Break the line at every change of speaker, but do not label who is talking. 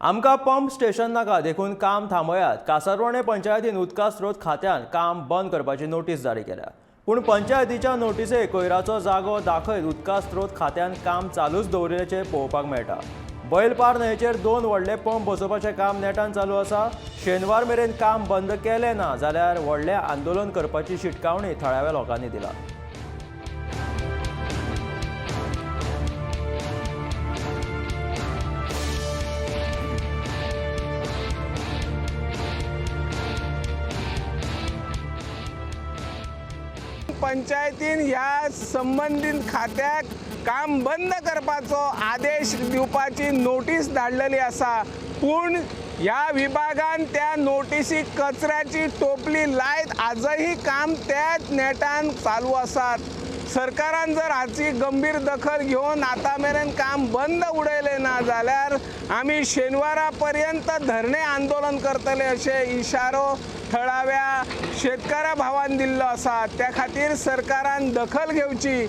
आमकां pump station नाका देखून काम थांबयात. कासारवणे पंचायतीन उदका स्रोत खात्यान काम बंद करपाची नोटीस जारी केल्या. पूण पंचायतीच्या नोटीसेक कोयराचो जागो दाखयत उदका स्रोत खात्यान काम चालूच दवरिल्ल्याचें पळोवपाक मेळटा. बैलपार न्हंयचेर 2 व्हडले पंप बसोवपाचें काम नेटान चालू आसा. शेनवार मेरेन काम बंद केलें ना जाल्यार व्हडलें आंदोलन करपाची शिटकावणी थळाव्या लोकांनी दिला.
पंचायतीन ह्या संबंधित खात्याक काम बंद करपाचो आदेश दिवपाची नोटीस धाडलेली आसा. पूण ह्या विभागान त्या नोटीसीक कचऱ्याची टोपली लायत आजही काम त्याच नेटान चालू आसात. सरकारान जर हाची गंभीर दखल घेवन आता मेरेन काम बंद उडयलें ना जाल्यार आमी शेनवारा पर्यंत धरणे आंदोलन करतले अशे इशारो थळाव्या शेतकारा भावान दिल्लो आसा. त्या खातीर सरकारान दखल घेवची.